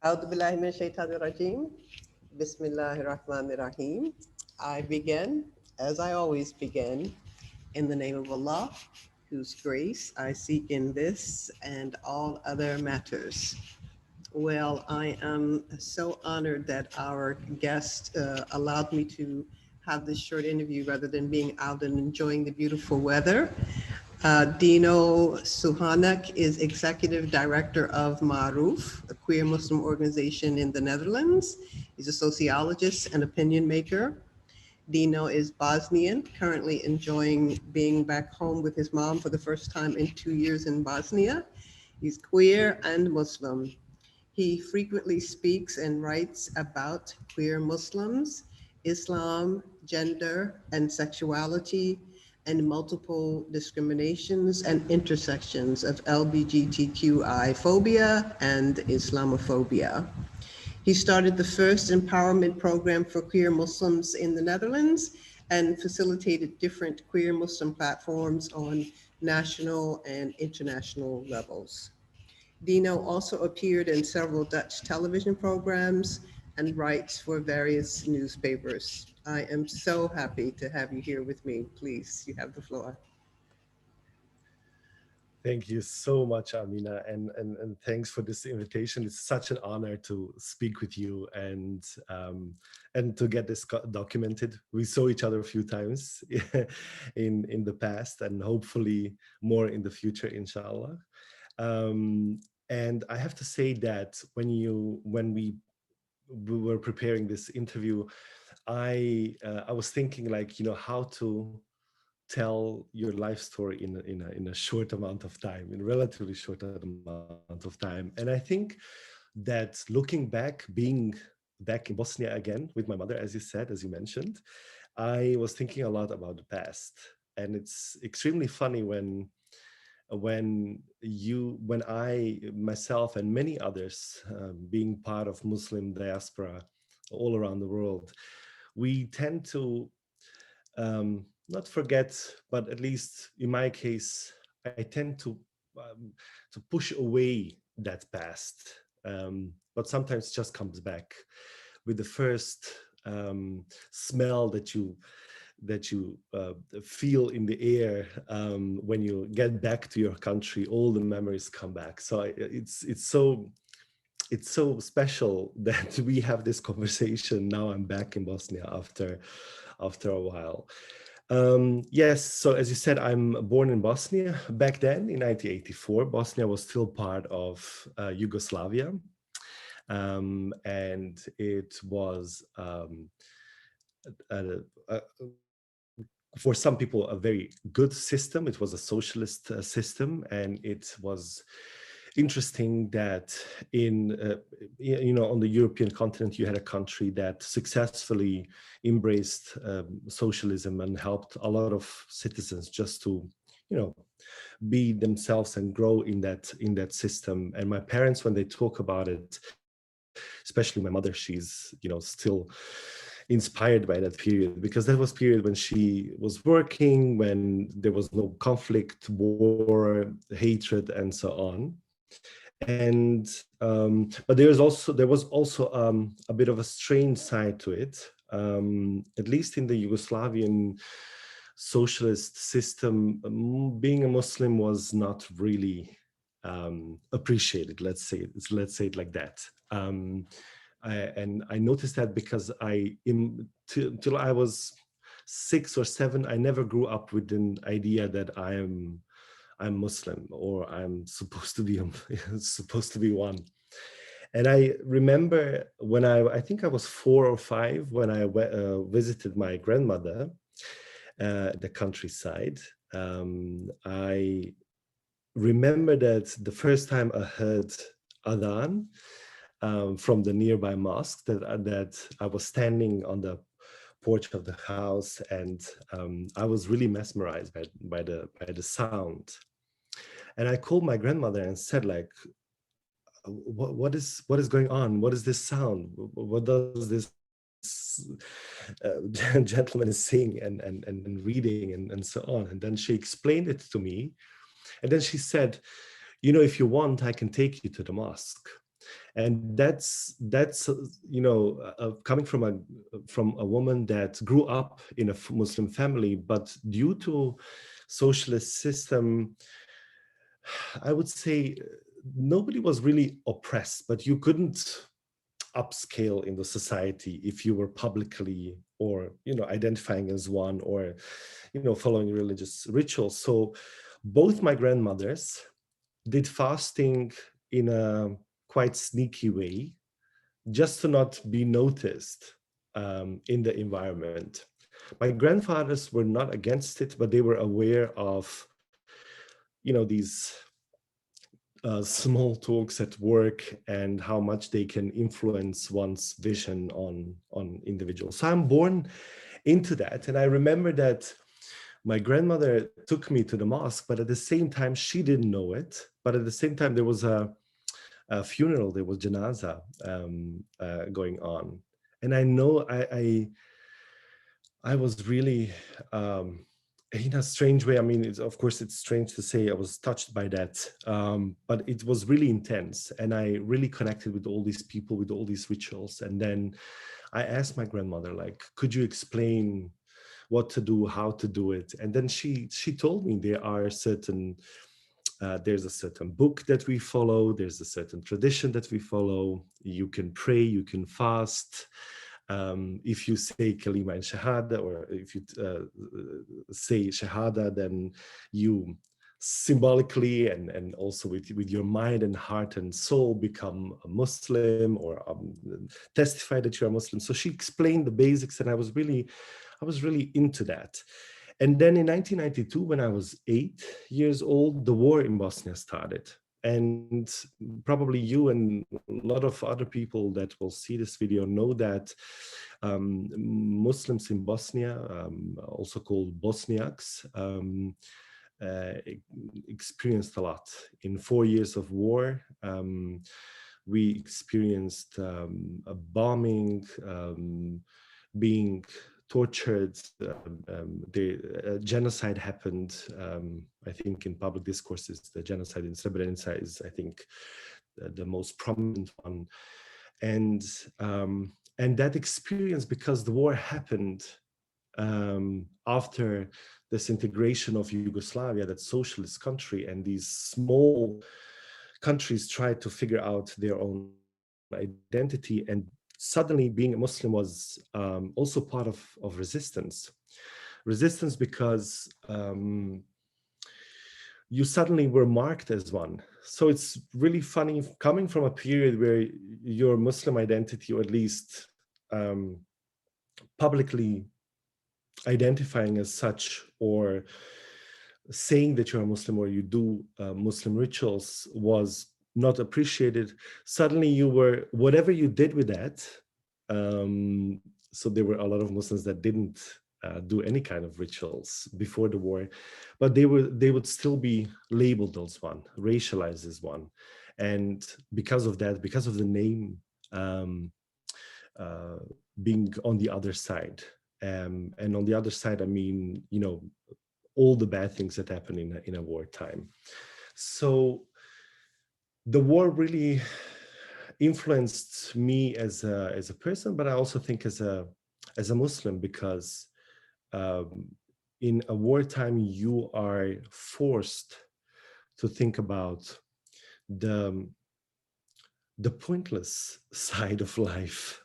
A'udhu billahi minash shaitanir rajim. Bismillahir rahmanir rahim. I begin, as I always begin, in the name of Allah, whose grace I seek in this and all other matters. Well, I am so honored that our guest allowed me to have this short interview rather than being out and enjoying the beautiful weather. Dino Suhonic is Executive Director of Maruf, a queer Muslim organization in the Netherlands. He's a sociologist and opinion maker. Dino is Bosnian, currently enjoying being back home with his mom for the first time in 2 years in Bosnia. He's queer and Muslim. He frequently speaks and writes about queer Muslims, Islam, gender and sexuality, and multiple discriminations and intersections of LGBTQI phobia and Islamophobia. He started the first empowerment program for queer Muslims in the Netherlands and facilitated different queer Muslim platforms on national and international levels. Dino also appeared in several Dutch television programs and writes for various newspapers. I am so happy to have you here with me. Please, you have the floor. Thank you so much, Amina, and thanks for this invitation. It's such an honor to speak with you and to get this documented. We saw each other a few times in the past, and hopefully more in the future, inshallah. And I have to say that when we were preparing this interview, I was thinking, like, how to tell your life story in a short amount of time, in a relatively short amount of time. And I think that looking back, being back in Bosnia again with my mother, as you said, as you mentioned, I was thinking a lot about the past. And it's extremely funny when I myself and many others, being part of Muslim diaspora all around the world, we tend to not forget, but at least in my case, I tend to push away that past. But sometimes it just comes back with the first smell that you feel in the air when you get back to your country. All the memories come back. So it's so special that we have this conversation now. I'm back in Bosnia after a while. Yes, so as you said, I'm born in Bosnia. Back then, in 1984, Bosnia was still part of Yugoslavia. And it was, for some people, a very good system. It was a socialist system, and it was interesting that on the European continent, you had a country that successfully embraced socialism and helped a lot of citizens just to, be themselves and grow in that system. And my parents, when they talk about it, especially my mother, she's still inspired by that period, because that was period when she was working, when there was no conflict, war, hatred, and so on. And but there was also a bit of a strange side to it, at least in the Yugoslavian socialist system. Being a Muslim was not really appreciated. Let's say it like that. And I noticed that because till I was 6 or 7, I never grew up with an idea that I'm Muslim, or I'm supposed to be supposed to be one. And I remember when I think I was 4 or 5 when I visited my grandmother, the countryside. I remember that the first time I heard adhan from the nearby mosque, that I was standing on the porch of the house, and I was really mesmerized by the sound. And I called my grandmother and said, like, what is going on? What is this sound? What does this gentleman is saying and reading and so on? And then she explained it to me. And then she said, if you want, I can take you to the mosque. And that's coming from a woman that grew up in a Muslim family, but due to socialist system, I would say nobody was really oppressed, but you couldn't upscale in the society if you were publicly or identifying as one, or following religious rituals. So both my grandmothers did fasting in a quite sneaky way, just to not be noticed in the environment. My grandfathers were not against it, but they were aware of these small talks at work and how much they can influence one's vision on individuals. So I'm born into that, and I remember that my grandmother took me to the mosque, but at the same time she didn't know it. But at the same time there was a funeral, there was janaza going on, and I know I was really in a strange way. I mean, of course, it's strange to say I was touched by that, but it was really intense. And I really connected with all these people, with all these rituals. And then I asked my grandmother, like, could you explain what to do, how to do it? And then she told me there's a certain book that we follow, there's a certain tradition that we follow. You can pray, you can fast. If you say kalima and shahada, or if you say shahada, then you symbolically and also with your mind and heart and soul become a Muslim, or testify that you're a Muslim. So she explained the basics, and I was really into that. And then in 1992, when I was 8 years old, the war in Bosnia started. And probably you and a lot of other people that will see this video know that Muslims in Bosnia, also called Bosniaks, uh, experienced a lot. In 4 years of war, we experienced a bombing, being tortured. The genocide happened. I think in public discourses, the genocide in Srebrenica is, I think, the most prominent one. And that experience, because the war happened after disintegration of Yugoslavia, that socialist country, and these small countries tried to figure out their own identity, and suddenly being a Muslim was also part of resistance because you suddenly were marked as one. So it's really funny coming from a period where your Muslim identity, or at least publicly identifying as such, or saying that you're a Muslim, or you do Muslim rituals, was not appreciated. Suddenly you were, whatever you did with that, so there were a lot of Muslims that didn't do any kind of rituals before the war, but they would still be labeled as one, racialized as one. And because of that, because of the name being on the other side, and on the other side, I mean, all the bad things that happen in a wartime. So the war really influenced me as a person, but I also think as a Muslim, because in a wartime you are forced to think about the pointless side of life,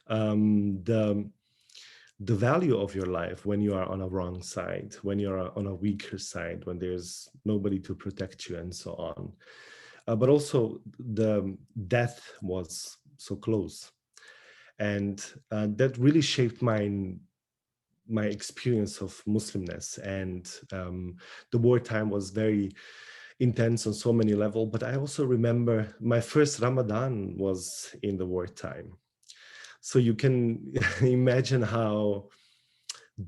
the value of your life when you are on a wrong side, when you're on a weaker side, when there's nobody to protect you, and so on. But also the death was so close. And that really shaped my experience of Muslimness. And the wartime was very intense on so many levels. But I also remember my first Ramadan was in the wartime. So you can imagine how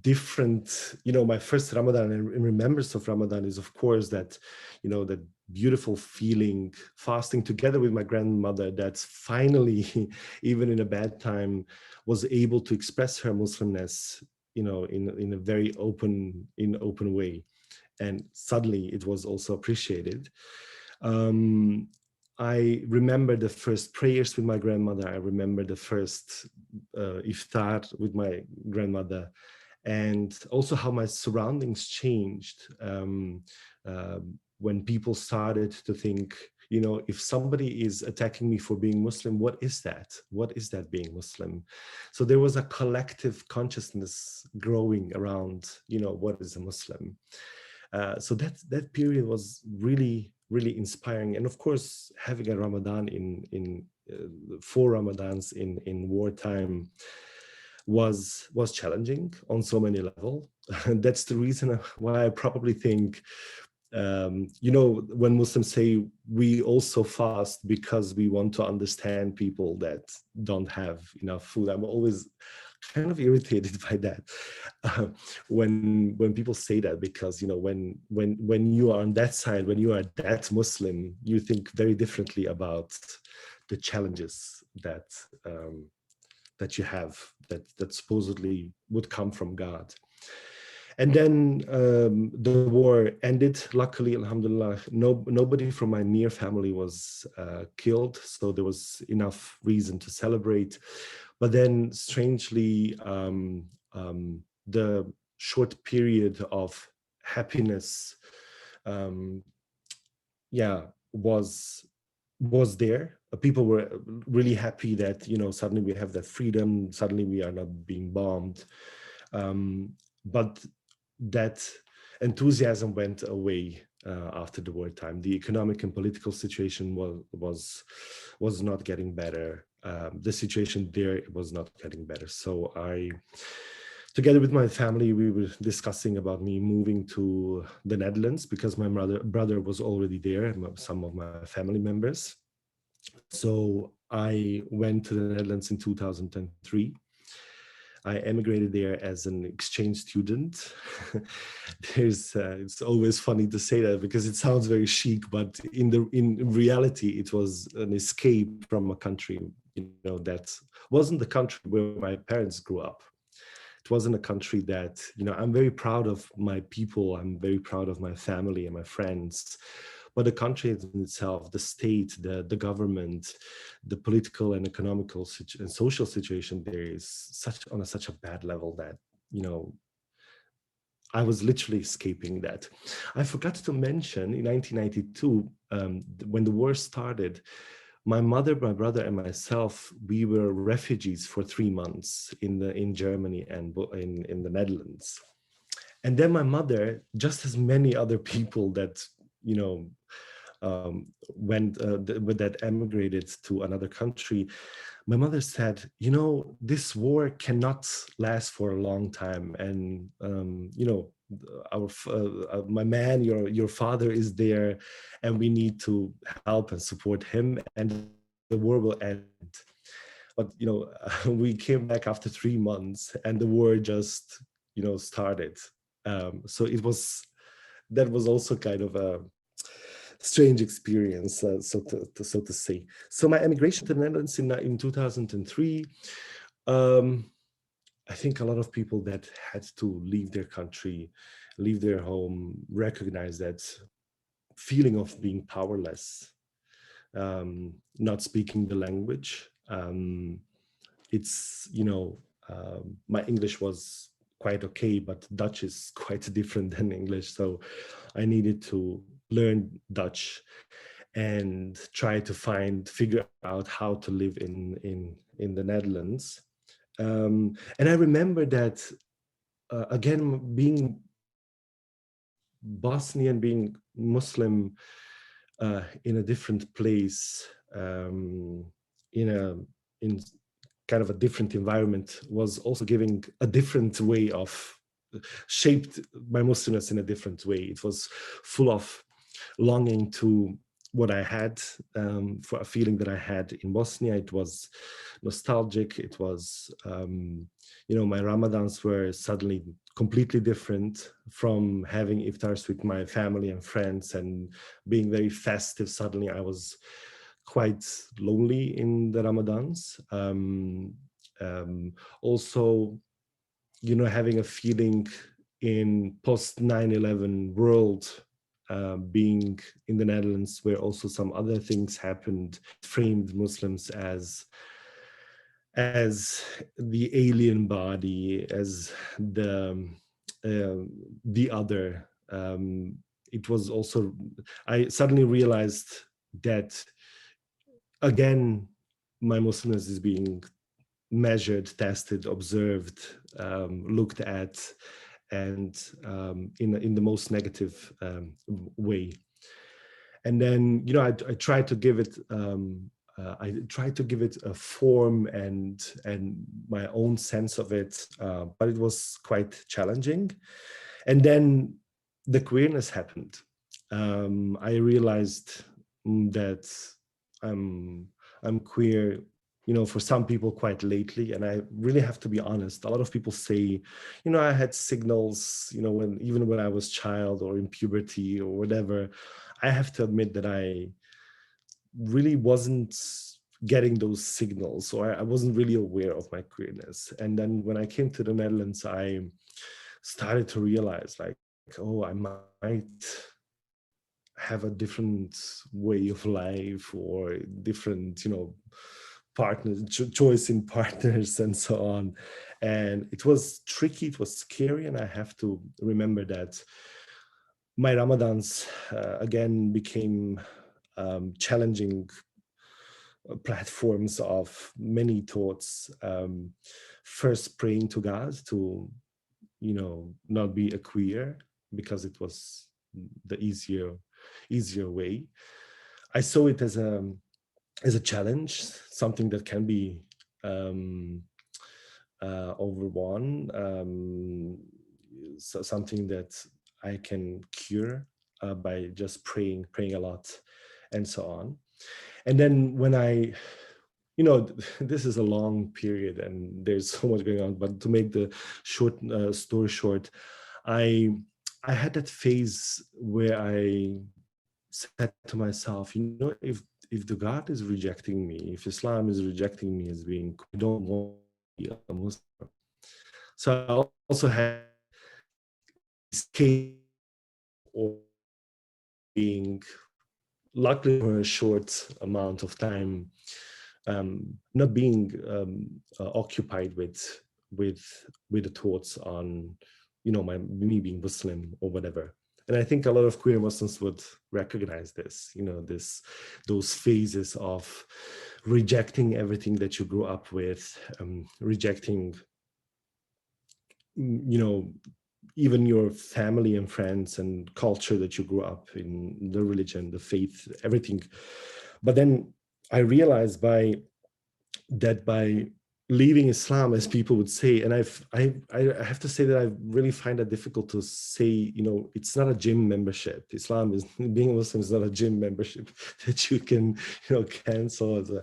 different, my first Ramadan and remembrance of Ramadan is, of course, that, that beautiful feeling, fasting together with my grandmother, that finally, even in a bad time, was able to express her Muslimness, in a very open way. And suddenly it was also appreciated. I remember the first prayers with my grandmother. I remember the first iftar with my grandmother, and also how my surroundings changed when people started to think, you know, if somebody is attacking me for being Muslim, what is that? What is that being Muslim? So there was a collective consciousness growing around, you know, what is a Muslim? So that period was really inspiring, and of course, having a Ramadan in 4 Ramadans in wartime was challenging on so many levels. And that's the reason why I probably think, you know, when Muslims say we also fast because we want to understand people that don't have enough food, I'm always kind of irritated by that when people say that, because, you know, when you are on that side, when you are that Muslim, you think very differently about the challenges that you have, that supposedly would come from God. And then the war ended. Luckily, alhamdulillah, nobody from my near family was killed, so there was enough reason to celebrate. But then, strangely, the short period of happiness, um, yeah, was there. People were really happy that, you know, suddenly we have that freedom. Suddenly, we are not being bombed. But that enthusiasm went away after the wartime. The economic and political situation was not getting better. The situation there was not getting better. So together with my family, we were discussing about me moving to the Netherlands, because my brother was already there, and some of my family members. So I went to the Netherlands in 2003. I emigrated there as an exchange student. It's always funny to say that because it sounds very chic, but in reality, it was an escape from a country, you know, that wasn't the country where my parents grew up. It wasn't a country that, you know, I'm very proud of my people. I'm very proud of my family and my friends. But the country in itself, the state, the government, the political and economical and social situation there is such a bad level that, you know, I was literally escaping that. I forgot to mention in 1992, when the war started, my mother, my brother, and myself, we were refugees for 3 months in Germany and in the Netherlands. And then my mother, just as many other people that, you know, that emigrated to another country, my mother said, you know, this war cannot last for a long time, and you know, my man, your father is there, and we need to help and support him, and the war will end. But, you know, we came back after 3 months, and the war just, you know, started. So that was also kind of a strange experience, so to say. So my emigration to the Netherlands in 2003, I think a lot of people that had to leave their country, leave their home, recognize that feeling of being powerless, not speaking the language. It's, you know, my English was quite okay, but Dutch is quite different than English. So I needed to learn Dutch and try to figure out how to live in the Netherlands. And I remember that, again, being Bosnian, being Muslim in a different place, in a in kind of a different environment, was also giving a different way of shaped my Muslimness in a different way. It was full of longing to what I had, for a feeling that I had in Bosnia. It was nostalgic. It was, you know, my Ramadans were suddenly completely different from having iftars with my family and friends and being very festive. Suddenly I was quite lonely in the Ramadans. Also, you know, having a feeling in post 9/11 world, being in the Netherlands, where also some other things happened, framed Muslims as the alien body, as the other. It was also, I suddenly realized that again, my Muslimness is being measured, tested, observed, looked at, and in the most negative way. And then, you know, I tried to give it a form and my own sense of it, but it was quite challenging. And then the queerness happened. I realized that I'm queer, you know, for some people quite lately. And I really have to be honest. A lot of people say, you know, I had signals, you know, even when I was child or in puberty or whatever. I have to admit that I really wasn't getting those signals, or I wasn't really aware of my queerness. And then when I came to the Netherlands, I started to realize, like, oh, I might have a different way of life, or different, you know, partners, choice in partners, and so on. And it was tricky, it was scary, and I have to remember that my Ramadans again became challenging platforms of many thoughts. First, praying to God to, you know, not be a queer, because it was the easier way. I saw it as a challenge, something that can be overwon, so something that I can cure by just praying a lot, and so on. And then when I, you know, this is a long period and there's so much going on, but to make the story short, I had that phase where I said to myself, you know, if the God is rejecting me, if Islam is rejecting me as being, I don't want to be a Muslim. So I also had escape, or being, luckily for a short amount of time, not being occupied with the thoughts on, you know, me being Muslim or whatever. And I think a lot of queer Muslims would recognize this, you know, those phases of rejecting everything that you grew up with, rejecting, you know, even your family and friends and culture that you grew up in, the religion, the faith, everything. But then I realized by leaving Islam, as people would say, and I have to say that I really find that difficult to say, you know, it's not a gym membership. Islam is, being a Muslim is not a gym membership that you can, you know, cancel as a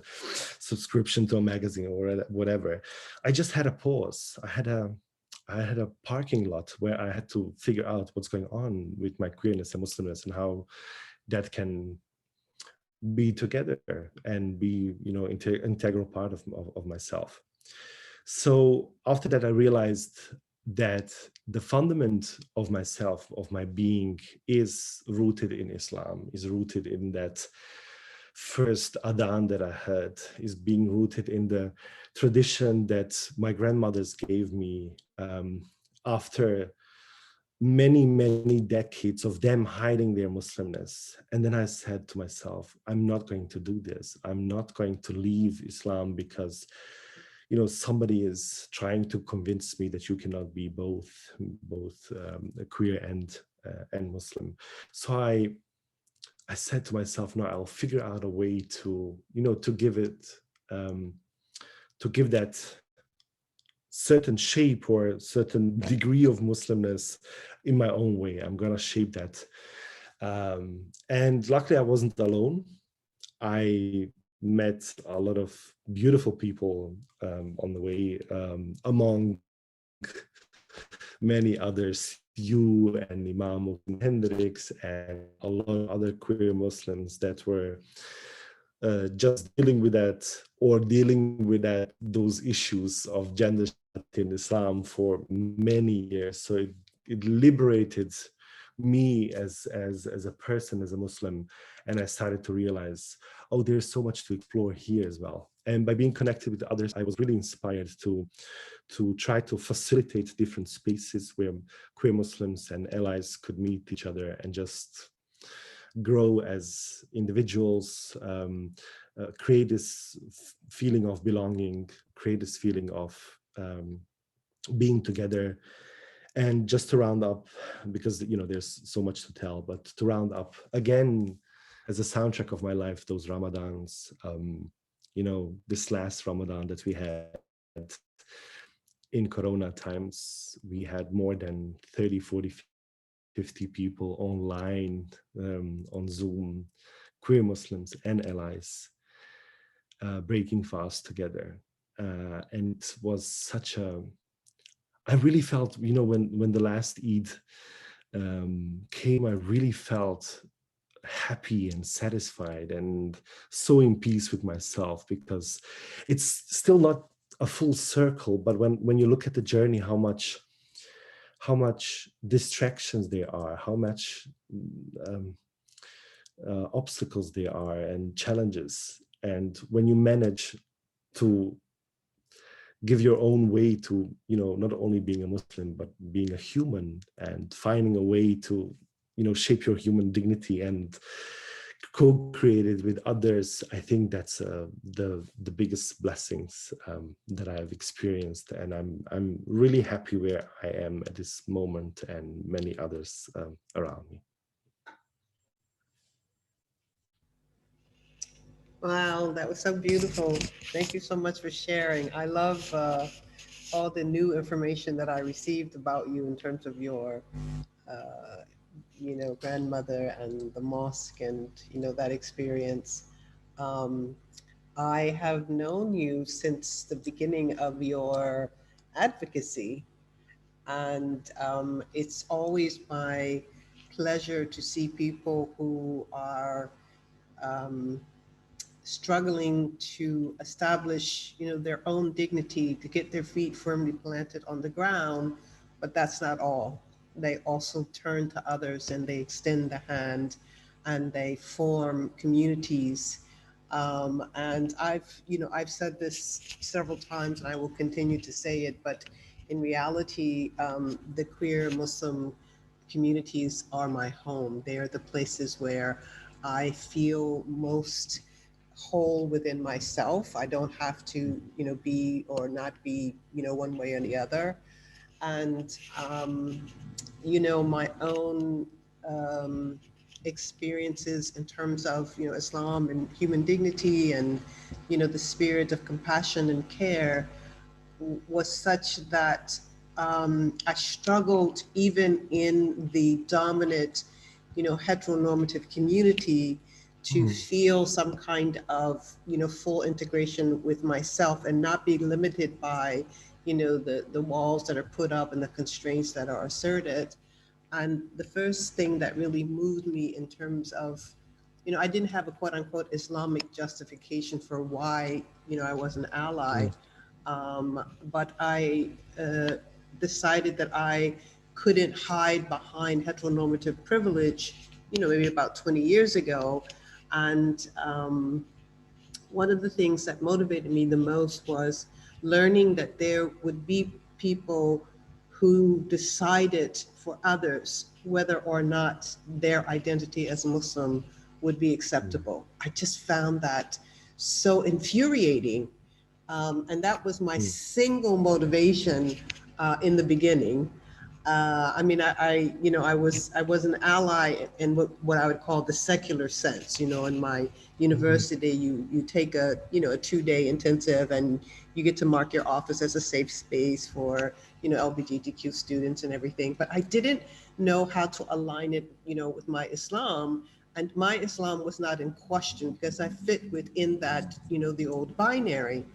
subscription to a magazine or whatever. I just had a pause. I had a parking lot where I had to figure out what's going on with my queerness and Muslimness, and how that can be together and be, you know, integral part of myself. So after that, I realized that the fundament of myself, of my being, is rooted in Islam, is rooted in that first adhan that I heard, is being rooted in the tradition that my grandmothers gave me after many decades of them hiding their Muslimness. And then I said to myself, I'm not going to do this. I'm not going to leave Islam because, you know, somebody is trying to convince me that you cannot be both queer and Muslim. So I said to myself, no, I'll figure out a way to, you know, to give that certain shape or certain degree of Muslimness in my own way. I'm gonna shape that. And luckily I wasn't alone. I met a lot of beautiful people on the way, among many others, you and Imam Hendricks and a lot of other queer Muslims that were just dealing with that, or dealing with those issues of gender in Islam for many years. So it liberated me as a person, as a Muslim. And I started to realize, oh, there's so much to explore here as well. And by being connected with others, I was really inspired to try to facilitate different spaces where queer Muslims and allies could meet each other and just grow as individuals, create this feeling of belonging, create this feeling of being together. And just to round up, because there's so much to tell, but to round up again, as a soundtrack of my life, those Ramadans, this last Ramadan that we had in Corona times, we had more than 30, 40, 50 people online, on Zoom, queer Muslims and allies, breaking fast together. And it was such I really felt, when the last Eid came, I really felt happy and satisfied and so in peace with myself, because it's still not a full circle, but when you look at the journey, how much distractions there are, how much obstacles there are and challenges, and when you manage to give your own way to, not only being a Muslim, but being a human, and finding a way to, shape your human dignity and co-create it with others. I think that's the biggest blessings that I have experienced, and I'm really happy where I am at this moment, and many others around me. Wow, that was so beautiful. Thank you so much for sharing. I love all the new information that I received about you in terms of your, uh, grandmother and the mosque and, that experience. Um, I have known you since the beginning of your advocacy, and it's always my pleasure to see people who are um, struggling to establish, their own dignity, to get their feet firmly planted on the ground. But that's not all. They also turn to others and they extend the hand and they form communities. And I've said this several times and I will continue to say it, but in reality, the queer Muslim communities are my home. They are the places where I feel most whole within myself. I don't have to, be or not be, one way or the other. And, my own experiences in terms of, Islam and human dignity and, the spirit of compassion and care was such that I struggled even in the dominant, heteronormative community to feel some kind of, full integration with myself and not be limited by, the walls that are put up and the constraints that are asserted. And the first thing that really moved me in terms of, I didn't have a quote unquote Islamic justification for why, I was an ally. But I decided that I couldn't hide behind heteronormative privilege, maybe about 20 years ago. And one of the things that motivated me the most was learning that there would be people who decided for others whether or not their identity as Muslim would be acceptable. I just found that so infuriating. And that was my single motivation in the beginning. I mean, I was an ally in what I would call the secular sense. In my university, you take a 2-day intensive, and you get to mark your office as a safe space for LGBTQ students and everything. But I didn't know how to align it, with my Islam, and my Islam was not in question because I fit within that, the old binary.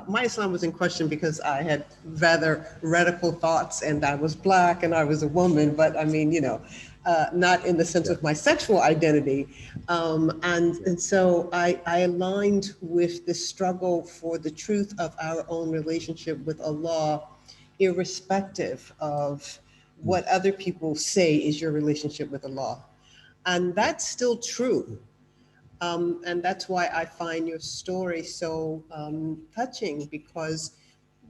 My Islam was in question because I had rather radical thoughts and I was Black and I was a woman, but I mean, not in the sense of my sexual identity. And so I aligned with the struggle for the truth of our own relationship with Allah, irrespective of what other people say is your relationship with Allah. And that's still true. And that's why I find your story so touching, because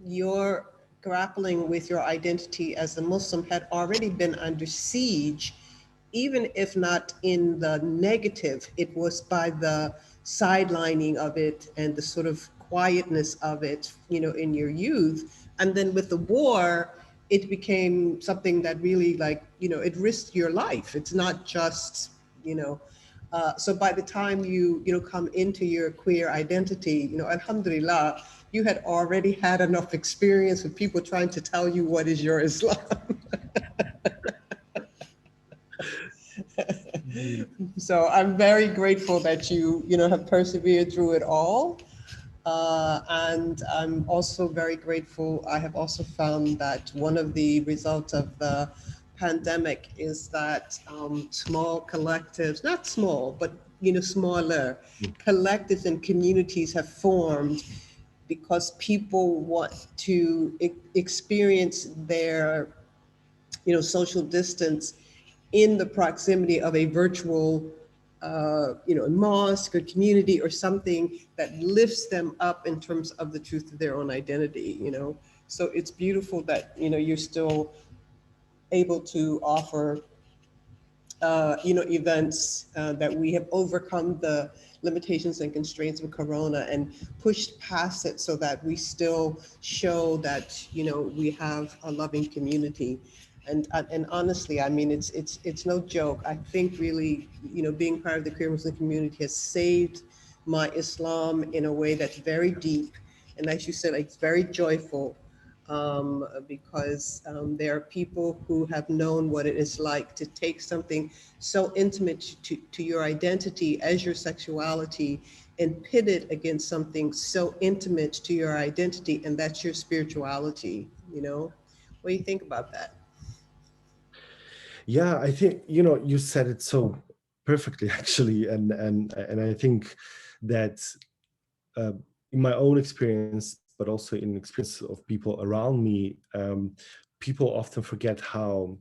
your grappling with your identity as a Muslim had already been under siege, even if not in the negative, it was by the sidelining of it and the sort of quietness of it, in your youth. And then with the war, it became something that really, like, it risked your life. It's not just, so by the time you come into your queer identity, alhamdulillah, you had already had enough experience with people trying to tell you what is your Islam. So I'm very grateful that you have persevered through it all. And I'm also very grateful. I have also found that one of the results of the pandemic is that small collectives, not small, but smaller collectives and communities have formed, because people want to experience their social distance in the proximity of a virtual mosque or community or something that lifts them up in terms of the truth of their own identity. So it's beautiful that you're still able to offer events, that we have overcome the limitations and constraints of Corona and pushed past it, so that we still show that we have a loving community. And honestly, I mean, it's no joke. I think really, being part of the queer Muslim community has saved my Islam in a way that's very deep, and as you said, it's very joyful, because there are people who have known what it is like to take something so intimate to your identity as your sexuality and pit it against something so intimate to your identity, and that's your spirituality. What do you think about that? Yeah, I think you said it so perfectly, actually, and I think that uh, in my own experience, but also in experience of people around me, people often forget how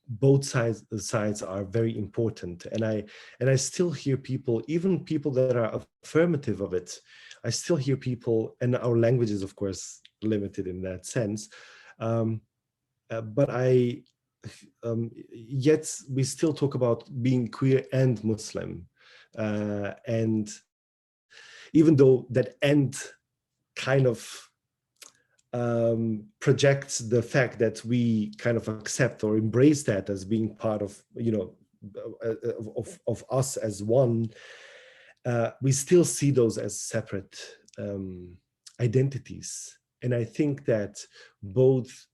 both sides are very important. And I still hear people, even people that are affirmative of it, I still hear people, and our language is of course limited in that sense, but yet we still talk about being queer and Muslim, and even though that end kind of projects the fact that we kind of accept or embrace that as being part of of us as one, we still see those as separate identities. And I think that both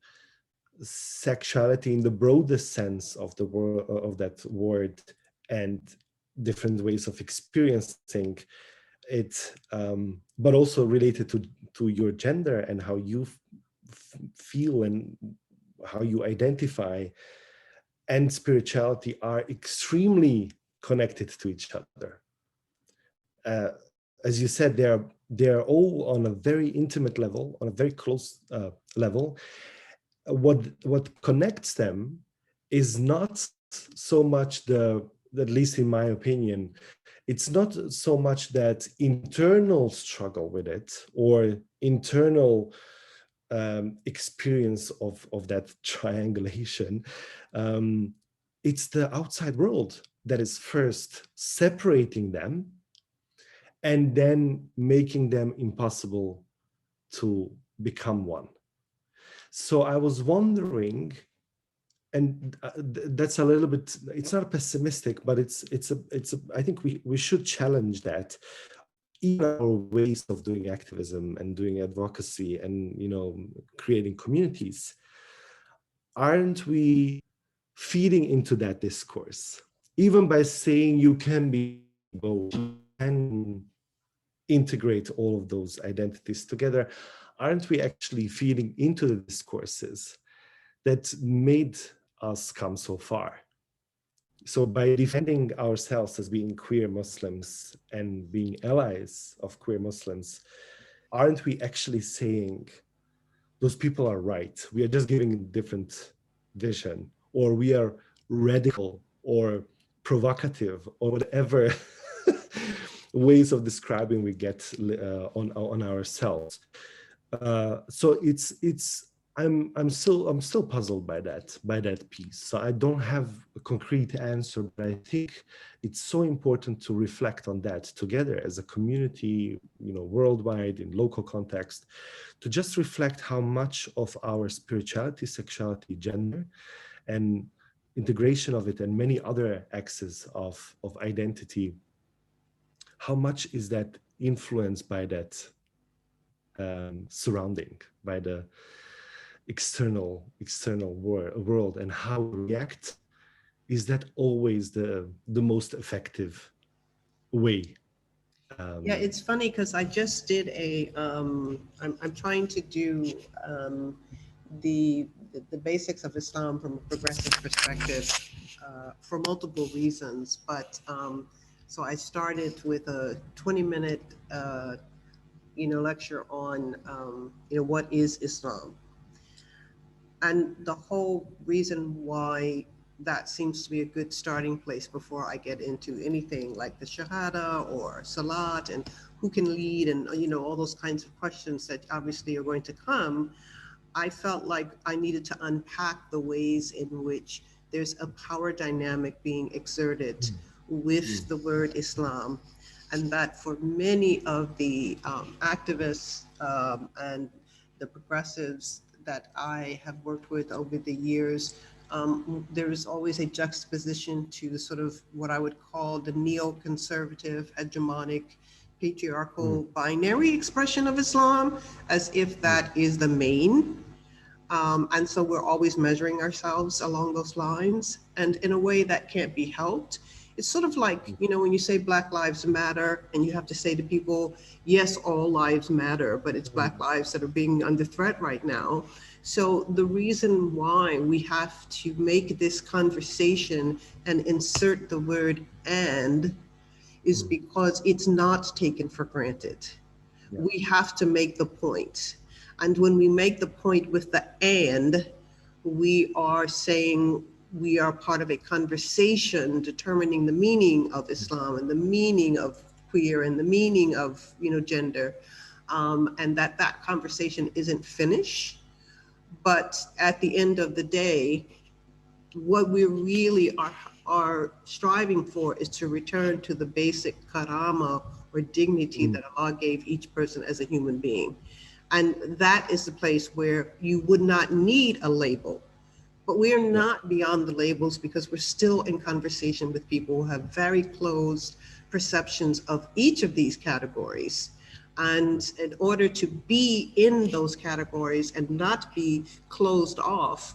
sexuality in the broadest sense of the word, of that word, and different ways of experiencing it, but also related to your gender and how you feel and how you identify, and spirituality are extremely connected to each other. As you said, they are all on a very intimate level, on a very close level. What connects them is not so much at least in my opinion, it's not so much that internal struggle with it or internal experience of that triangulation. It's the outside world that is first separating them and then making them impossible to become one. So I was wondering, and that's a little bit, it's not pessimistic, but I think we should challenge that. Even our ways of doing activism and doing advocacy and creating communities, aren't we feeding into that discourse? Even by saying you can be both, you can integrate all of those identities together, aren't we actually feeding into the discourses that made us come so far? So by defending ourselves as being queer Muslims and being allies of queer Muslims, aren't we actually saying those people are right? We are just giving different vision, or we are radical or provocative, or whatever ways of describing we get on ourselves. So I'm still puzzled by that piece. So I don't have a concrete answer, but I think it's so important to reflect on that together as a community, worldwide, in local context, to just reflect how much of our spirituality, sexuality, gender, and integration of it, and many other axes of identity, how much is that influenced by that surrounding, by the external world, and how we react. Is that always the most effective way? Yeah, it's funny because I just did I'm trying to do the, the basics of Islam from a progressive perspective for multiple reasons. But so I started with a 20-minute, lecture on, what is Islam? And the whole reason why that seems to be a good starting place before I get into anything like the Shahada or Salat and who can lead and, all those kinds of questions that obviously are going to come. I felt like I needed to unpack the ways in which there's a power dynamic being exerted with the word Islam, and that for many of the activists and the progressives that I have worked with over the years, there is always a juxtaposition to the sort of what I would call the neoconservative, hegemonic, patriarchal binary expression of Islam, as if that is the main. And so we're always measuring ourselves along those lines. And in a way that can't be helped. It's sort of like, when you say Black Lives Matter and you have to say to people, yes, all lives matter, but it's Black lives that are being under threat right now. So the reason why we have to make this conversation and insert the word "and" is because it's not taken for granted. Yeah. We have to make the point. And when we make the point with the "and," we are saying we are part of a conversation determining the meaning of Islam and the meaning of queer and the meaning of, gender, and that conversation isn't finished. But at the end of the day, what we really are striving for is to return to the basic karama or dignity that Allah gave each person as a human being. And that is the place where you would not need a label. But we are not beyond the labels because we're still in conversation with people who have very closed perceptions of each of these categories. And in order to be in those categories and not be closed off,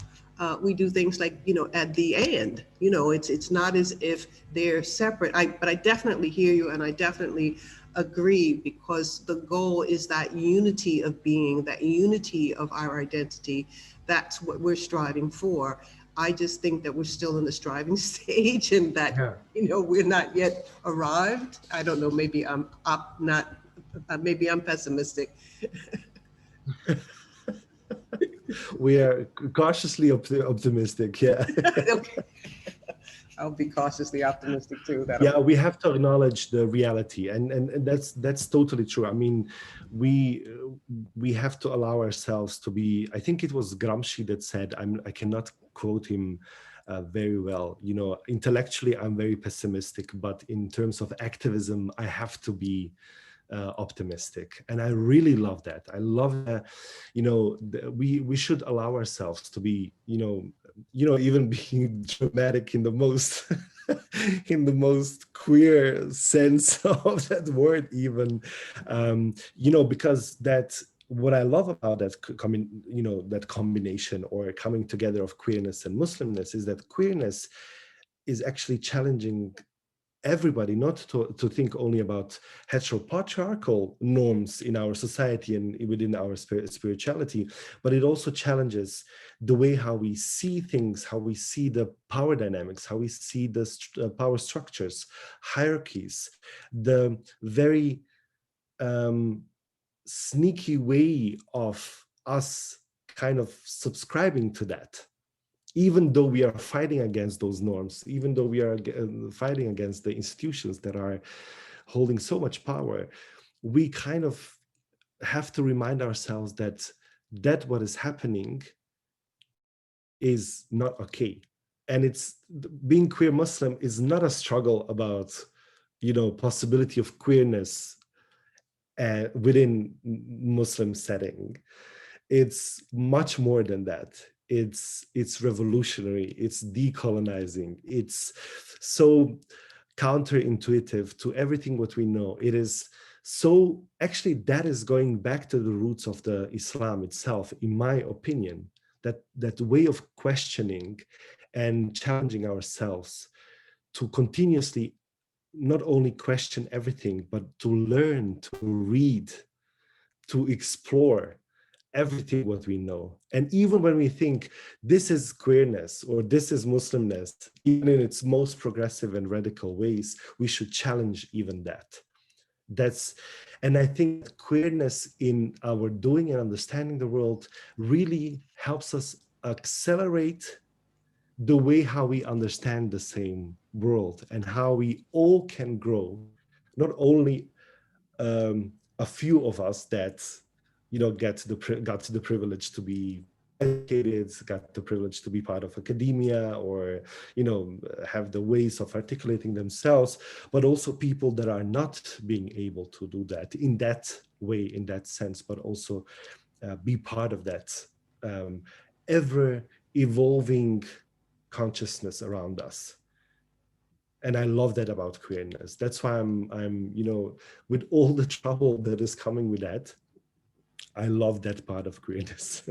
we do things like, at the end, it's not as if they're separate. But I definitely hear you, and I definitely agree, because the goal is that unity of being, that unity of our identity. That's what we're striving for. I just think that we're still in the striving stage, and that, we're not yet arrived. I don't know, maybe I'm maybe I'm pessimistic. We are cautiously optimistic. Yeah. Okay. I'll be cautiously optimistic too. Yeah, we have to acknowledge the reality, and that's totally true. I mean, we have to allow ourselves to be. I think it was Gramsci that said, I cannot quote him very well. Intellectually, I'm very pessimistic, but in terms of activism, I have to be optimistic. And I really love that. I love that. We should allow ourselves to be, even being dramatic in the most in the most queer sense of that word, even, because what I love about that that combination or coming together of queerness and Muslimness is that queerness is actually challenging everybody, not to think only about heteropatriarchal norms in our society and within our spirituality, but it also challenges the way how we see things, how we see the power dynamics, how we see the power structures, hierarchies, the very sneaky way of us kind of subscribing to that. even though we are fighting against those norms, even though we are fighting against the institutions that are holding so much power, we kind of have to remind ourselves that what is happening is not okay. And it's being queer Muslim is not a struggle about, possibility of queerness within Muslim setting. It's much more than that. It's revolutionary. It's decolonizing. It's so counterintuitive to everything what we know. It is so actually that is going back to the roots of the Islam itself, in my opinion. That way of questioning and challenging ourselves to continuously not only question everything, but to learn, to read, to explore everything what we know. And even when we think this is queerness or this is Muslimness, even in its most progressive and radical ways, we should challenge even that. And I think queerness in our doing and understanding the world really helps us accelerate the way how we understand the same world and how we all can grow, not only a few of us that got the privilege to be educated, got the privilege to be part of academia, or have the ways of articulating themselves, but also people that are not being able to do that in that way, in that sense, but also be part of that ever evolving consciousness around us. And I love that about queerness. That's why I'm with all the trouble that is coming with that, I love that part of queerness.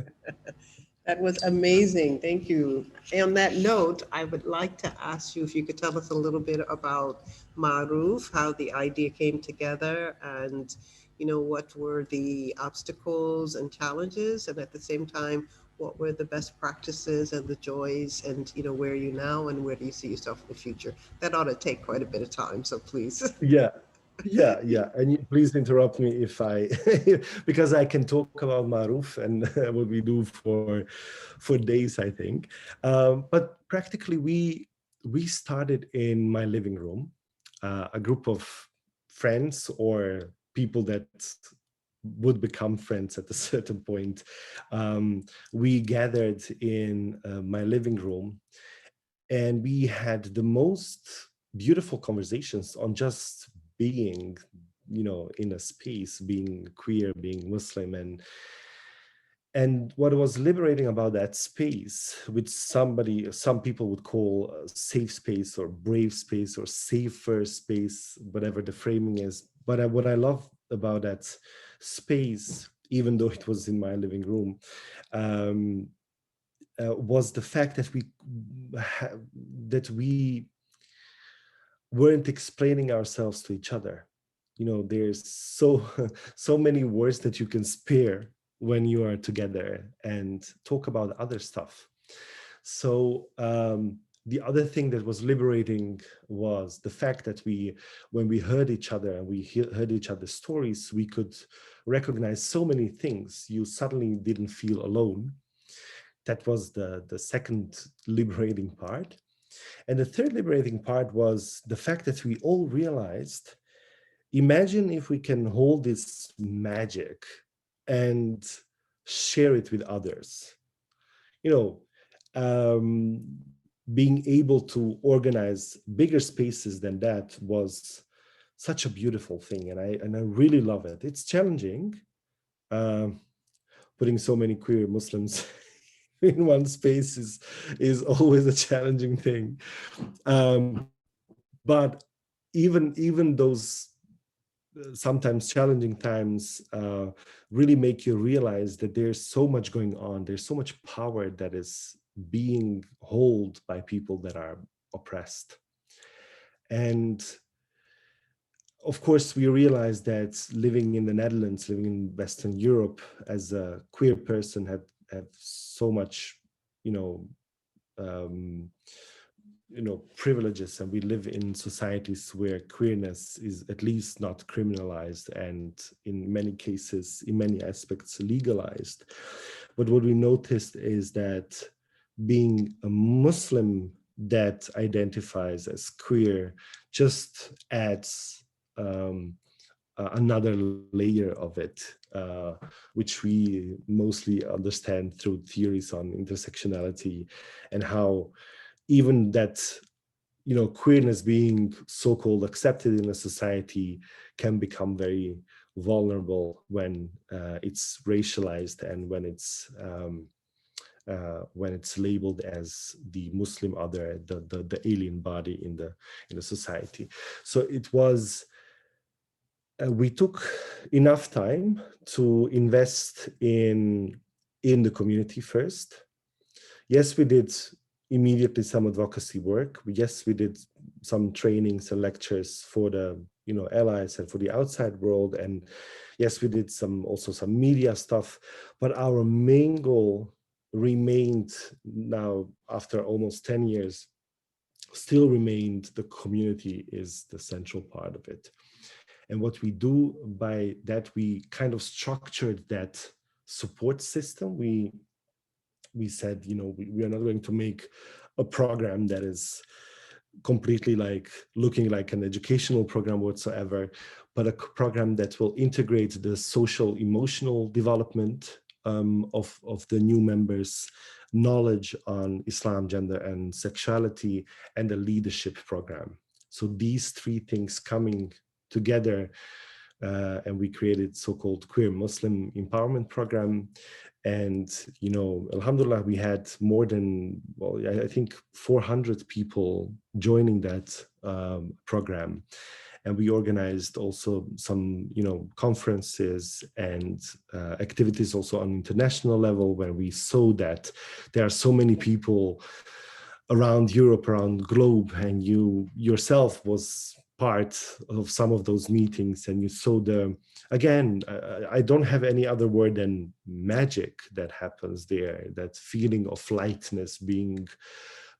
That was amazing. Thank you. On that note, I would like to ask you if you could tell us a little bit about Maruf, how the idea came together, and what were the obstacles and challenges, and at the same time, what were the best practices and the joys, and where are you now, and where do you see yourself in the future? That ought to take quite a bit of time, so please. Yeah. And please interrupt me if I, because I can talk about Maruf and what we do for days, I think. But practically, we started in my living room, a group of friends or people that would become friends at a certain point. We gathered in my living room, and we had the most beautiful conversations on just being in a space, being queer, being Muslim. And what was liberating about that space, which some people would call a safe space or brave space or safer space, whatever the framing is, but what I love about that space, even though it was in my living room, was the fact that we weren't explaining ourselves to each other. There's so many words that you can spare when you are together and talk about other stuff. So the other thing that was liberating was the fact that when we heard each other and we heard each other's stories, we could recognize so many things. You suddenly didn't feel alone. That was the second liberating part. And the third liberating part was the fact that we all realized, imagine if we can hold this magic and share it with others. Being able to organize bigger spaces than that was such a beautiful thing. And I really love it. It's challenging, putting so many queer Muslims in one space is always a challenging thing. But even those sometimes challenging times really make you realize that there's so much going on. There's so much power that is being held by people that are oppressed. And of course, we realize that living in the Netherlands, living in Western Europe as a queer person have so much, um, privileges, and we live in societies where queerness is at least not criminalized, and in many cases, in many aspects, legalized. But what we noticed is that being a Muslim that identifies as queer just adds another layer of it, which we mostly understand through theories on intersectionality, and how even that, you know, queerness being so-called accepted in a society can become very vulnerable when it's racialized and when it's labeled as the Muslim other, the alien body in the society. So it was, we took enough time to invest in the community first. Yes, we did immediately some advocacy work. Yes, we did some trainings and lectures for the, you know, allies and for the outside world. And yes, we did also some media stuff. But our main goal remained, now after almost 10 years, still remained the community is the central part of it. And what we do by that, we kind of structured that support system. We said, you know, we are not going to make a program that is completely like looking like an educational program whatsoever, but a program that will integrate the social emotional development of the new members, knowledge on Islam, gender and sexuality, and a leadership program. So these three things coming together, and we created so-called Queer Muslim Empowerment Program. And, you know, alhamdulillah, we had more than, well, I think 400 people joining that program. And we organized also some, you know, conferences and activities also on international level, where we saw that there are so many people around Europe, around globe, and you yourself was part of some of those meetings, and you saw the, again, I don't have any other word than magic that happens there, that feeling of lightness, being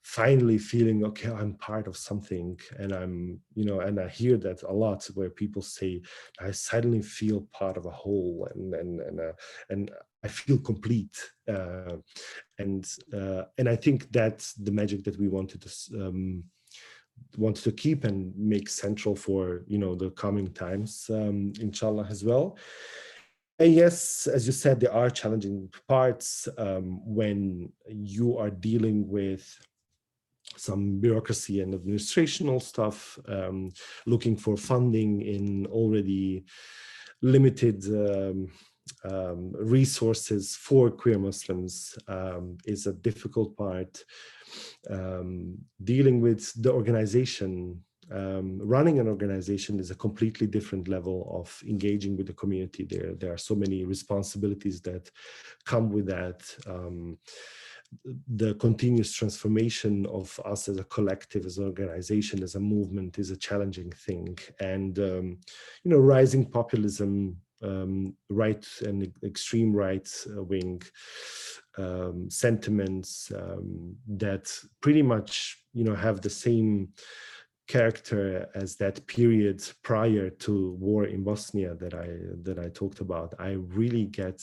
finally feeling, okay, I'm part of something. And I'm, you know, and I hear that a lot where people say, I suddenly feel part of a whole, and I feel complete. And I think that's the magic that we wanted to keep and make central for, you know, the coming times, inshallah, as well. And yes, as you said, there are challenging parts when you are dealing with some bureaucracy and administrational stuff, looking for funding in already limited resources for queer Muslims is a difficult part. Dealing with the organization, running an organization is a completely different level of engaging with the community. There are so many responsibilities that come with that. The continuous transformation of us as a collective, as an organization, as a movement is a challenging thing. And, you know, rising populism, right and extreme right wing sentiments that pretty much, you know, have the same character as that period prior to war in Bosnia that I talked about. I really get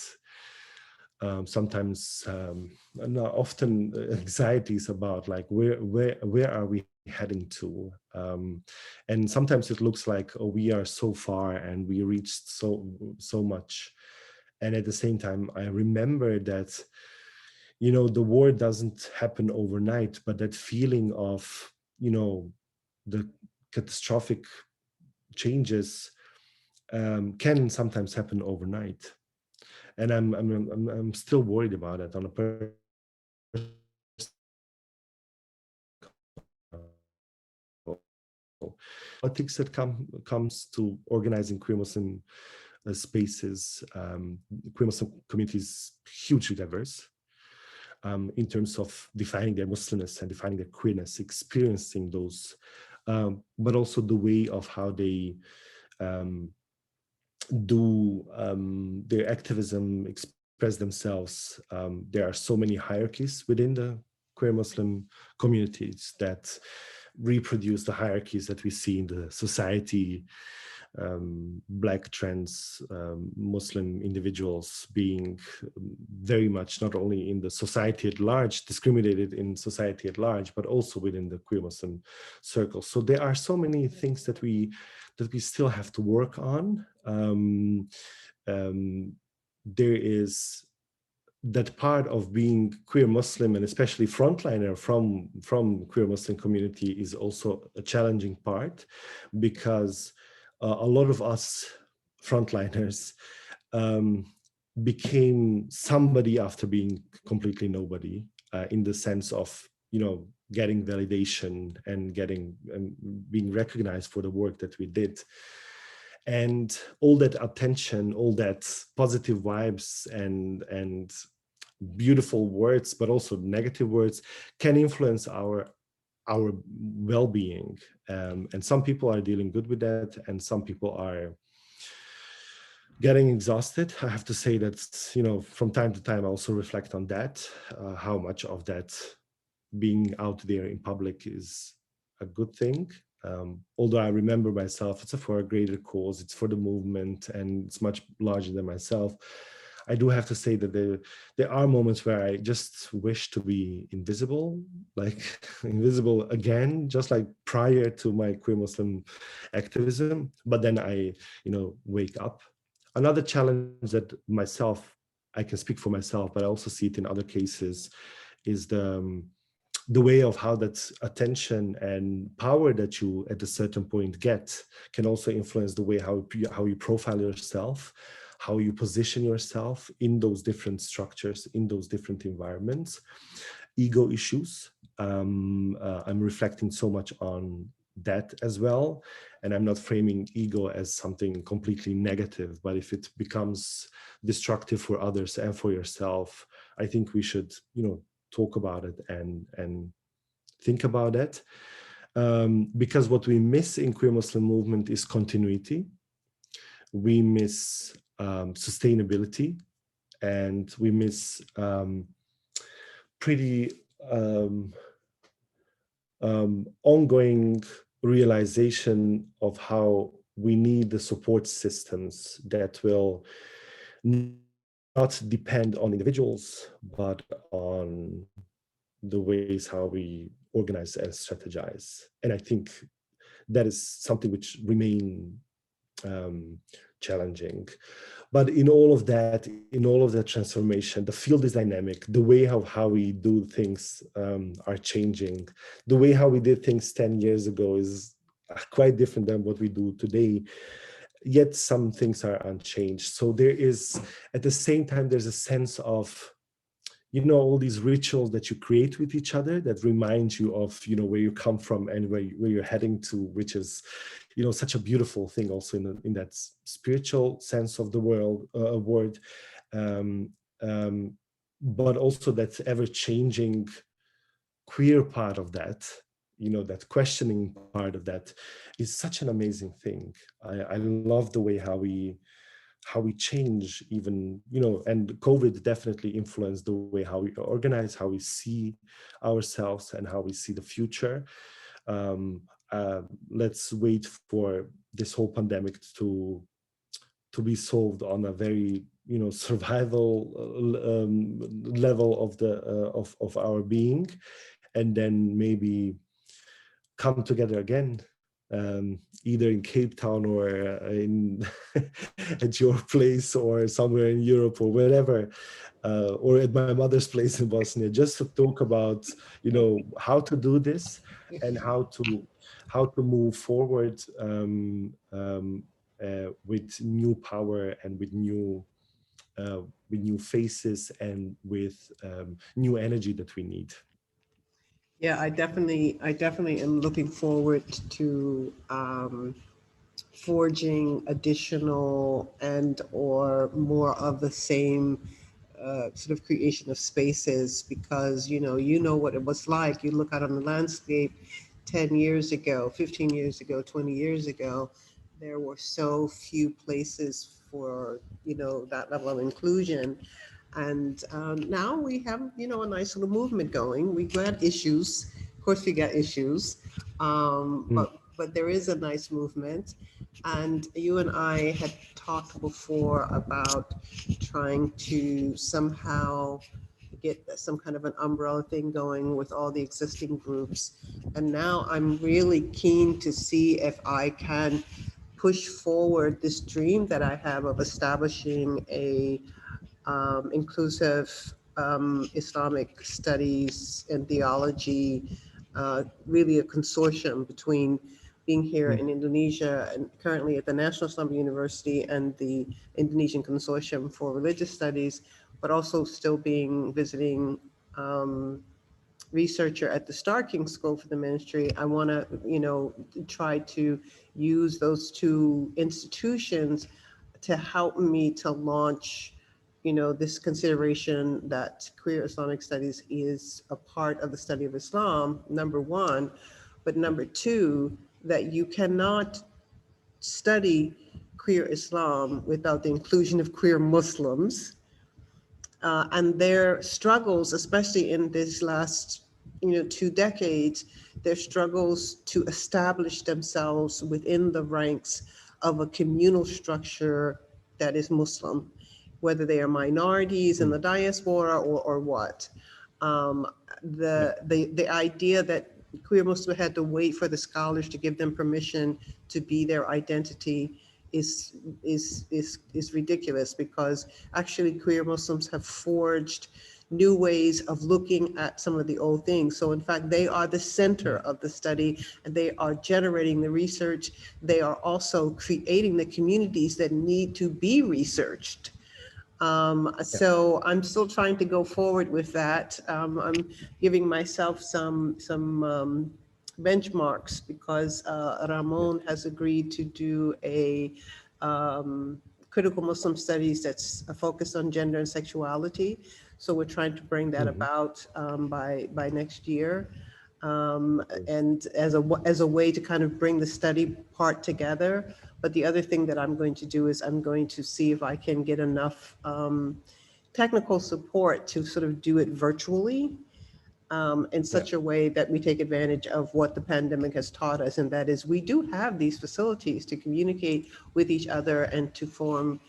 sometimes often anxieties about like where are we heading to, and sometimes it looks like, oh, we are so far and we reached so much, and at the same time I remember that, you know, the war doesn't happen overnight, but that feeling of, you know, the catastrophic changes can sometimes happen overnight. And I'm still worried about it on a personal politics that comes to organizing queer Muslim spaces. Queer Muslim communities hugely diverse in terms of defining their Muslimness and defining their queerness, experiencing those, but also the way of how they do their activism, express themselves. There are so many hierarchies within the queer Muslim communities that reproduce the hierarchies that we see in the society Black, trans, Muslim individuals being very much not only in the society at large, discriminated in society at large, but also within the queer Muslim circle. So there are so many things that we still have to work on. There is that part of being queer Muslim, and especially frontliner from queer Muslim community, is also a challenging part, because a lot of us frontliners became somebody after being completely nobody, in the sense of, you know, getting validation and being recognized for the work that we did. And all that attention, all that positive vibes and beautiful words, but also negative words, can influence our well-being. And some people are dealing good with that, and some people are getting exhausted. I have to say that, you know, from time to time, I also reflect on that, how much of that being out there in public is a good thing. Although I remember myself, it's for a greater cause, it's for the movement, and it's much larger than myself. I do have to say that there are moments where I just wish to be invisible, like invisible again, just like prior to my queer Muslim activism. But then I, you know, wake up. Another challenge that I can speak for myself, but I also see it in other cases, is the way of how that attention and power that you at a certain point get can also influence the way how you profile yourself, how you position yourself in those different structures, in those different environments. Ego issues. I'm reflecting so much on that as well. And I'm not framing ego as something completely negative, but if it becomes destructive for others and for yourself, I think we should, you know, talk about it and think about it. Because what we miss in queer Muslim movement is continuity. We miss sustainability, and we miss pretty ongoing realization of how we need the support systems that will not depend on individuals, but on the ways how we organize and strategize. And I think that is something which remain challenging. But in all of that transformation, the field is dynamic. The way how we do things are changing. The way how we did things 10 years ago is quite different than what we do today. Yet some things are unchanged. So there is, at the same time, there's a sense of, you know, all these rituals that you create with each other that remind you of, you know, where you come from and where you're heading to, which is, you know, such a beautiful thing also in that spiritual sense of the word, but also that ever-changing queer part of that, you know, that questioning part of that is such an amazing thing. I love the way how we change, even, you know, and COVID definitely influenced the way how we organize, how we see ourselves and how we see the future. Let's wait for this whole pandemic to be solved on a very, you know, survival level of the of our being, and then maybe come together again, either in Cape Town or in at your place or somewhere in Europe or wherever, or at my mother's place in Bosnia, just to talk about, you know, how to do this and how to move forward with new power and with new faces and with new energy that we need. Yeah, I definitely am looking forward to forging additional and or more of the same sort of creation of spaces, because you know what it was like. You look out on the landscape 10 years ago, 15 years ago, 20 years ago, there were so few places for, you know, that level of inclusion. And now we have, you know, a nice little movement going. We got issues, of course we got issues, but there is a nice movement. And you and I had talked before about trying to somehow get some kind of an umbrella thing going with all the existing groups. And now I'm really keen to see if I can push forward this dream that I have of establishing a inclusive Islamic studies and theology, really a consortium between being here in Indonesia and currently at the National Islamic University and the Indonesian Consortium for Religious Studies, but also still being visiting researcher at the Star King School for the Ministry. I want to, try to use those two institutions to help me to launch, this consideration that queer Islamic studies is a part of the study of Islam, number one, but number two, that you cannot study queer Islam without the inclusion of queer Muslims and their struggles, especially in these last, 2 decades, their struggles to establish themselves within the ranks of a communal structure that is Muslim, whether they are minorities in the diaspora or what. Um, the idea that queer Muslims had to wait for the scholars to give them permission to be their identity is is ridiculous, because actually queer Muslims have forged new ways of looking at some of the old things. So in fact, they are the center of the study, and they are generating the research. They are also creating the communities that need to be researched. So I'm still trying to go forward with that. I'm giving myself some benchmarks, because Ramon has agreed to do a critical Muslim studies that's focused on gender and sexuality. So we're trying to bring that about by next year. And as a way to kind of bring the study part together. But the other thing that I'm going to do is I'm going to see if I can get enough technical support to sort of do it virtually in such a way that we take advantage of what the pandemic has taught us. And that is, we do have these facilities to communicate with each other and to form,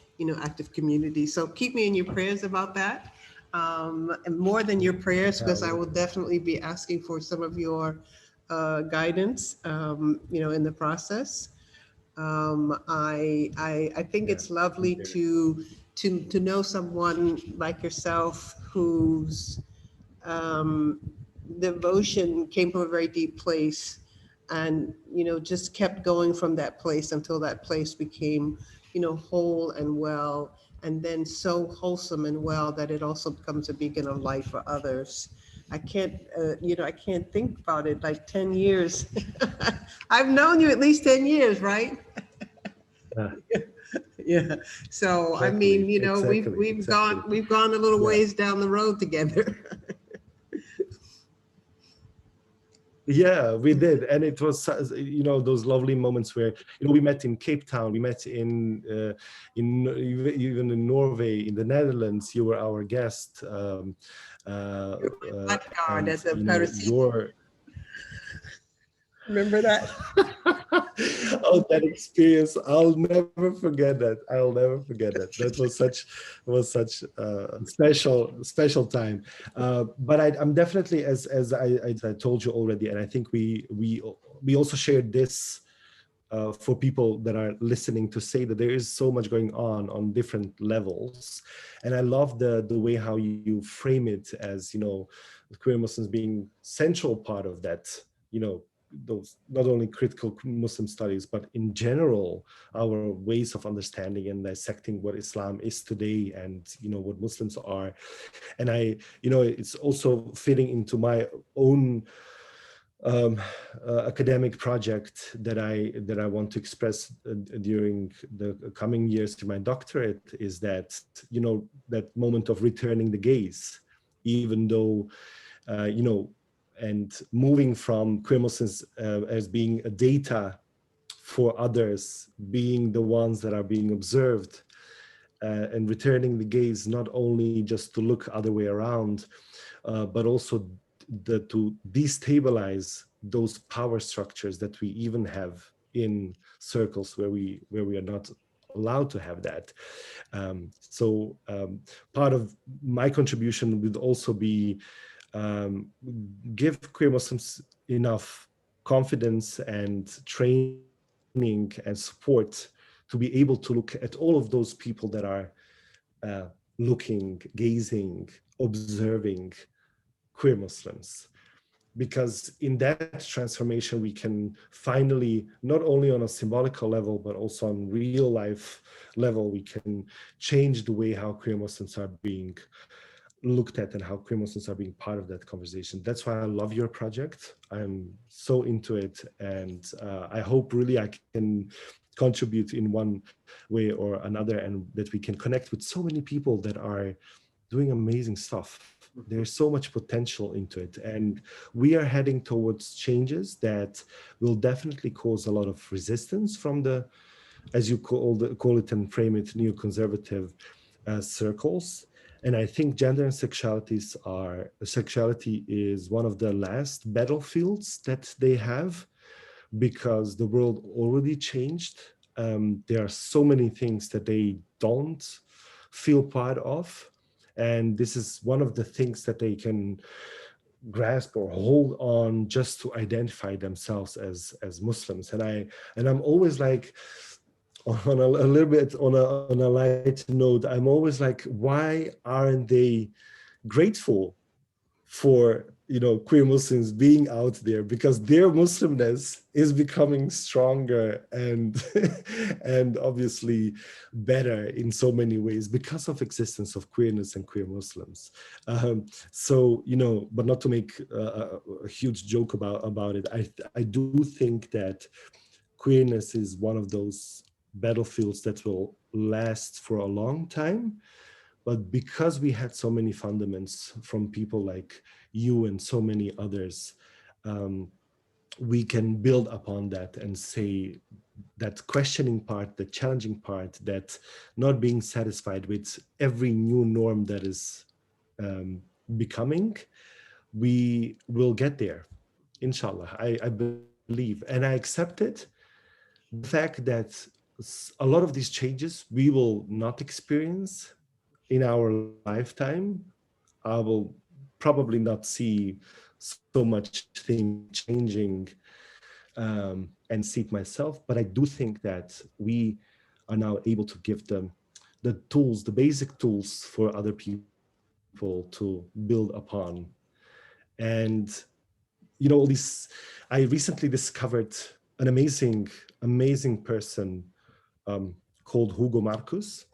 active communities. So keep me in your prayers about that. And more than your prayers, because I will definitely be asking for some of your guidance, in the process. I think it's lovely to know someone like yourself whose devotion came from a very deep place, and just kept going from that place until that place became whole and well, and then so wholesome and well that it also becomes a beacon of light for others. I can't think about it, like 10 years. I've known you at least 10 years, right? Yeah. So I mean, we've gone a little ways down the road together. Yeah, we did, and it was those lovely moments where we met in Cape Town, we met in even in Norway, in the Netherlands. You were our guest. Blackguard at the Remember that? Oh, that experience! I'll never forget that. I'll never forget that. That was such a special time. But I'm definitely, as I told you already, and I think we also shared this for people that are listening, to say that there is so much going on different levels. And I love the way how you frame it as queer Muslims being central part of that. Those not only critical Muslim studies, but in general, our ways of understanding and dissecting what Islam is today, and what Muslims are. And it's also fitting into my own academic project that I want to express during the coming years to my doctorate, is that that moment of returning the gaze, even though and moving from queer Muslims as being a data for others, being the ones that are being observed, and returning the gaze not only just to look other way around, but also to destabilize those power structures that we even have in circles where we are not allowed to have that. Part of my contribution would also be give queer Muslims enough confidence and training and support to be able to look at all of those people that are looking, gazing, observing queer Muslims. Because in that transformation, we can finally, not only on a symbolical level, but also on real life level, we can change the way how queer Muslims are being looked at and how queer Muslims are being part of that conversation. That's why I love your project. I'm so into it. And I hope really I can contribute in one way or another, and that we can connect with so many people that are doing amazing stuff. There's so much potential into it. And we are heading towards changes that will definitely cause a lot of resistance from the, as you call it and frame it, neoconservative circles. And I think gender and sexuality is one of the last battlefields that they have, because the world already changed. There are so many things that they don't feel part of. And this is one of the things that they can grasp or hold on just to identify themselves as Muslims. And I'm always like, on a little bit on a light note, I'm always like, why aren't they grateful for, you know, queer Muslims being out there? Because their Muslimness is becoming stronger and and obviously better in so many ways because of existence of queerness and queer Muslims. So, you know, but not to make a huge joke about it, I do think that queerness is one of those battlefields that will last for a long time. But because we had so many fundaments from people like you and so many others, we can build upon that and say that questioning part, the challenging part, that not being satisfied with every new norm that is becoming, we will get there, inshallah. I believe, and I accept it. The fact that a lot of these changes we will not experience in our lifetime, I will probably not see so much things changing and see it myself. But I do think that we are now able to give them the tools, the basic tools for other people to build upon. And you know, all these, I recently discovered an amazing person called Hugo Marcus,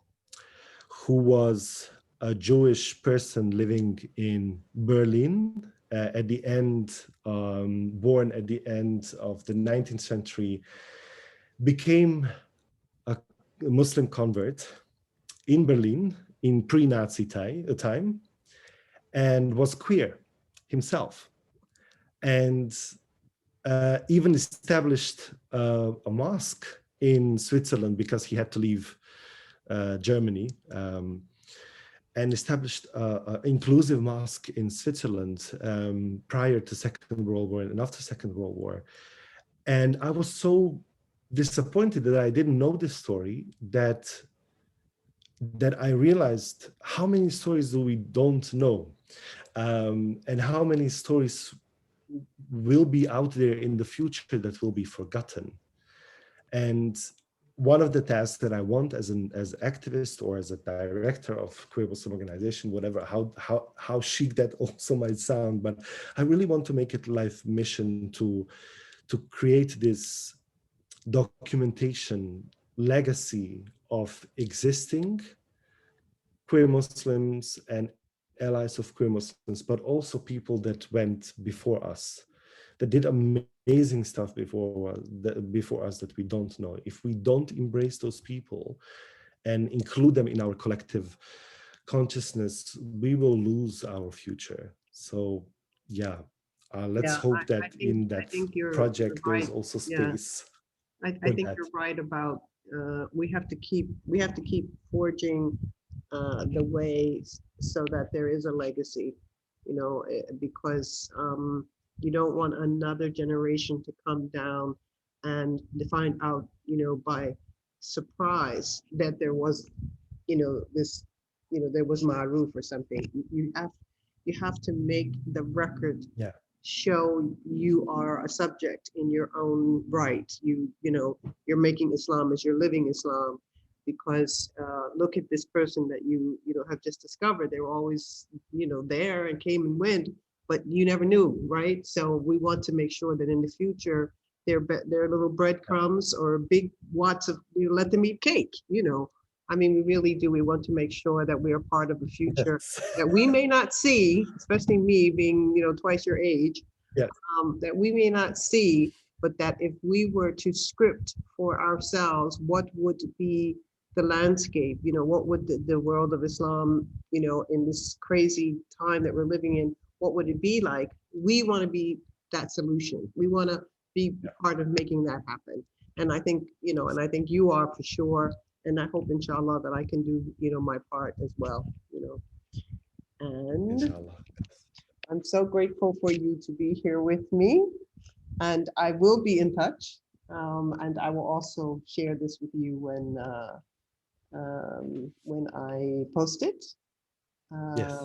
who was a Jewish person living in Berlin at the end, born at the end of the 19th century, became a Muslim convert in Berlin in pre-Nazi time, and was queer himself. And even established a mosque in Switzerland because he had to leave Germany, and established an inclusive mosque in Switzerland prior to Second World War and after Second World War. And I was so disappointed that I didn't know this story, that I realized how many stories do we don't know, and how many stories will be out there in the future that will be forgotten. And one of the tasks that I want as activist or as a director of queer Muslim organization, whatever, how chic that also might sound, but I really want to make it life mission to create this documentation legacy of existing queer Muslims and allies of queer Muslims, but also people that went before us, that did amazing stuff before us that we don't know. If we don't embrace those people and include them in our collective consciousness, we will lose our future. So yeah, let's Yeah, hope that in I that think you're project there's right. also Yeah, space I for think that. you're right about we have to keep forging the way so that there is a legacy, you know, because you don't want another generation to come down and to find out, by surprise that there was, this, there was Maruf or something. You have to make the record Yeah. show you are a subject in your own right. You're making Islam as you're living Islam, because look at this person that you have just discovered. They were always there and came and went, but you never knew, right? So we want to make sure that in the future they're little breadcrumbs or big wats of, let them eat cake. I mean, we really do. We want to make sure that we are part of a future Yes. that we may not see, especially me being, twice your age, Yes. that we may not see, but that if we were to script for ourselves, what would be the landscape? What would the world of Islam, in this crazy time that we're living in, what would it be like? We want to be that solution. We want to be part of making that happen. And I think, you are for sure. And I hope, inshallah, that I can do, my part as well, And Inshallah. I'm so grateful for you to be here with me. And I will be in touch. And I will also share this with you when I post it. Yes.